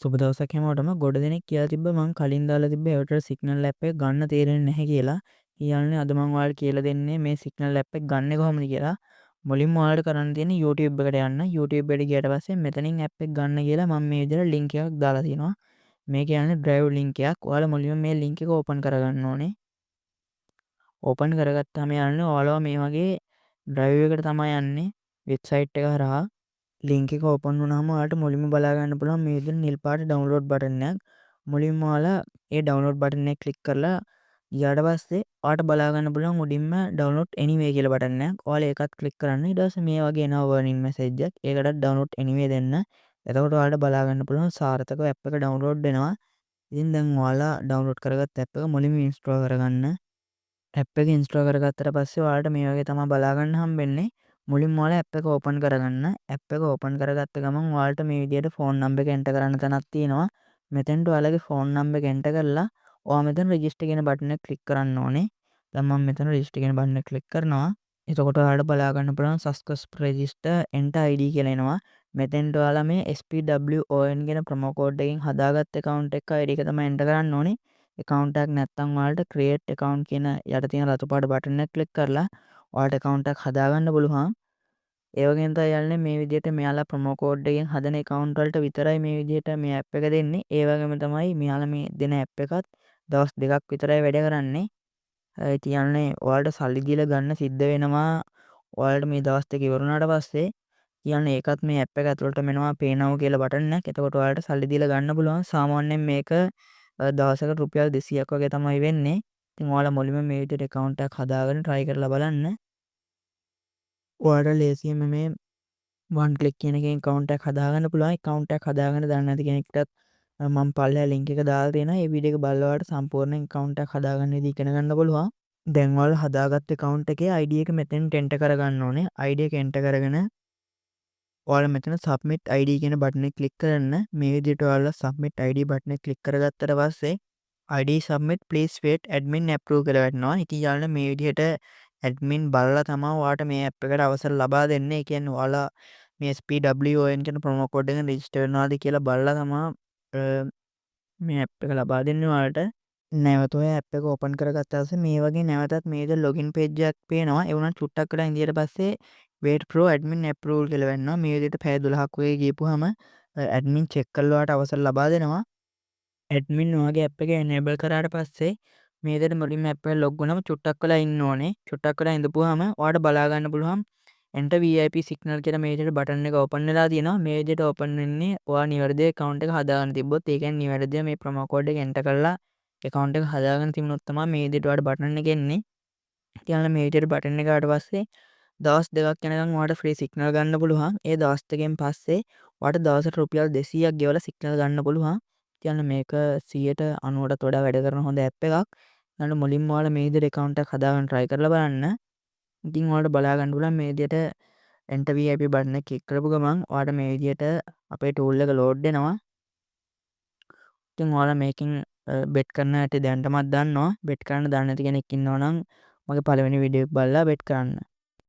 සුබ දවසක් හැමෝටම. ගොඩ දෙනෙක් කියලා තිබ්බ මං කලින් දාලා තිබ්බ Airtel Signal app එක ගන්න තේරෙන්නේ නැහැ කියලා. ඊයන්නේ අද මං ඔයාලට කියලා දෙන්නේ මේ Signal app එක ගන්න කොහොමද කියලා. මුලින්ම ඔයාලට කරන්න තියෙන්නේ YouTube එකට යන්න. YouTube එකට ගියට පස්සේ මෙතනින් app එක ගන්න කියලා මම මේ විදිහට link එකක් දාලා තියෙනවා. මේක යන්නේ drive link එකක්. ඔයාලා මුලින්ම මේ link එක open කරගන්න ඕනේ. open කරගත්තාම යන්නේ ඔයාලව මේ වගේ drive එකට තමයි යන්නේ. website එක හරහා ලින්ක් එක ඕපන් වුණාම ඔයාලට මුලින්ම බලා ගන්න පුළුවන් මේ විදිහට නිල් පාට ඩවුන්ලෝඩ් බටන් එකක්. මුලින්ම ඔයාලා ඒ ඩවුන්ලෝඩ් බටන් එක ක්ලික් කරලා ගියාට පස්සේ ඔයාලට බලා ගන්න පුළුවන් උඩින්ම ඩවුන්ලෝඩ් anyway කියලා බටන් එකක්. ඔයාලා ඒකත් ක්ලික් කරන්න. ඊට පස්සේ මේ වගේ එනවා warning message එකක්. ඒකටත් ඩවුන්ලෝඩ් anyway දෙන්න. එතකොට ඔයාලට බලා ගන්න පුළුවන් සාර්ථකව app එක ඩවුන්ලෝඩ් වෙනවා. ඉතින් දැන් ඔයාලා ඩවුන්ලෝඩ් කරගත්ත app එක මුලින්ම ඉන්ස්ටෝල් කරගන්න. app එක ඉන්ස්ටෝල් කරගත්තට පස්සේ ඔයාලට මේ වගේ තමයි බලා ගන්න හම්බෙන්නේ. මුලින්ම ඔයාලා app එක ඕපන් කරගන්න. app එක ඕපන් කරගත්ත ගමන් ඔයාලට මේ විදිහට ෆෝන් නම්බර් එක එන්ටර් කරන්න තැනක් තියෙනවා. මෙතෙන්ට ඔයාලගේ ෆෝන් නම්බර් එක එන්ටර් කරලා ඔයා මෙතන රෙජිස්ටර් කියන බටන් එක ක්ලික් කරන්න ඕනේ. දැන් මම මෙතන රෙජිස්ටර් කියන බටන් එක ක්ලික් කරනවා. එතකොට ඔයාලට බලා ගන්න පුළුවන් subscribe register enter id කියලා එනවා. මෙතෙන්ට ඔයාලා මේ SPWON කියන ප්‍රොමෝ කෝඩ් එකෙන් හදාගත්ත account එක ID එක තමයි එන්ටර් කරන්න ඕනේ. account එකක් නැත්නම් ඔයාලට create account කියන යට තියෙන රතු පාට බටන් එක ක්ලික් කරලා ඔයාලට account එකක් හදාගන්න පුළුවන්. ඒ වගේම තමයි යාළුවනේ මේ විදිහට මෙයාලා ප්‍රොමෝ කෝඩ් එකෙන් හදන account වලට විතරයි මේ විදිහට මේ app එක දෙන්නේ. ඒ වගේම තමයි මෙයාලා මේ දෙන app එකත් දවස් 2ක් විතරයි වැඩ කරන්නේ. ඉතින් යාළුවනේ ඔයාලට සල්ලි දීලා ගන්න සිද්ධ වෙනවා. ඔයාලට මේ දවස් 2 ඉවර වුණාට පස්සේ කියන්නේ ඒකත් මේ app එක ඇතුළටම එනවා pay now කියලා බටන් එකක්. එතකොට ඔයාලට සල්ලි දීලා ගන්න පුළුවන්. සාමාන්‍යයෙන් මේක දවසකට රුපියල් 200ක් වගේ තමයි වෙන්නේ. ඉතින් ඔයාලා මුලින්ම මේ විදිහට account එකක් හදාගෙන try කරලා බලන්න. ඔයාලට ලේසියෙන්ම මේ one click කියන එකෙන් account එකක් හදාගන්න පුළුවන්. account එකක් හදාගන්න දන්නේ නැති කෙනෙක්ටත් මම පල්ලෙහා link එක දාලා තියෙනවා. ඒ වීඩියෝ එක බලලා ඔයාලට සම්පූර්ණයෙන් account එකක් හදාගන්න විදිහ ඉගෙන ගන්න පුළුවන්. දැන් ඔයාලා හදාගත්ත account එකේ ID එක මෙතෙන්ට enter කරගන්න ඕනේ. ID එක enter කරගෙන ඔයාලා මෙතන submit ID කියන බටන් එක ක්ලික් කරන්න. මේ විදිහට ඔයාලා submit ID බටන් එක ක්ලික් කරගත්තට පස්සේ ID submit please wait admin approve කියලා වැටෙනවා. ඉතින් යාළුවනේ මේ විදිහට admin බලලා තමයි ඔයාලට මේ app එකට අවසර ලබා දෙන්නේ. ඒ කියන්නේ ඔයාලා මේ SPWON කියන ප්‍රොමෝ කෝඩ් එකෙන් රෙජිස්ටර් වෙනවාද කියලා බලලා තමයි මේ app එක ලබා දෙන්නේ ඔයාලට. නැවත ඔය app එක ඕපන් කරගත්ත පස්සේ මේ වගේ නැවතත් මේ විදිහට login page එකක් පේනවා. ඒ වුණත් චුට්ටක් වෙලා ඉඳියට පස්සේ wait pro admin approval කියලා වෙනවා. මේ විදිහට පැය 12ක් වගේ ගියපුවාම admin check කරලා ඔයාලට අවසර ලබා දෙනවා. admin ඔයාගේ app එක enable කරාට පස්සේ මේ විදිහට මුලින්ම app එක log වුණාම චුට්ටක් වෙලා ඉන්න ඕනේ. චුට්ටක් වෙලා ඉඳපුවාම ඔයාලට බලා ගන්න පුළුවන් enter VIP signal කියලා මේ විදිහට බටන් එක ඕපන් වෙලා තියෙනවා. මේ විදිහට ඕපන් වෙන්නේ ඔයා නිවැරදි account එක හදාගන්න තිබ්බොත්. ඒ කියන්නේ නිවැරදිව මේ promo code එක enter කරලා account එක හදාගන්න තිබුණොත් තමයි මේ විදිහට ඔයාලට බටන් එක එන්නේ. ඉතින් මේ විදිහට බටන් එක ආවට පස්සේ දවස් 2ක් යනකම් ඔයාලට free signal ගන්න පුළුවන්. ඒ දවස් 2කින් පස්සේ ඔයාලට දවසට රුපියල් 200ක් ගෙවලා signal ගන්න පුළුවන්. ඉතින් මේක 190ට වඩා වැඩ කරන හොඳ app එකක්. ඊළඟ මුලින්ම ඔයාලා මේ විදිහට account එකක් හදාගන්න try කරලා බලන්න. ඉතින් ඔයාලට බලා ගන්න පුළුවන් මේ විදිහට enter VIP බටන් එක ක්ලික් කරපු ගමන් ඔයාලට මේ විදිහට අපේ tool එක load වෙනවා. ඉතින් ඔයාලා මේකෙන් bet කරන්න ඇති දැනටමත් දන්නවා. bet කරන්න දන්නේ නැති කෙනෙක් ඉන්නවා නම් මගේ පළවෙනි වීඩියෝ එක බලලා bet කරන්න.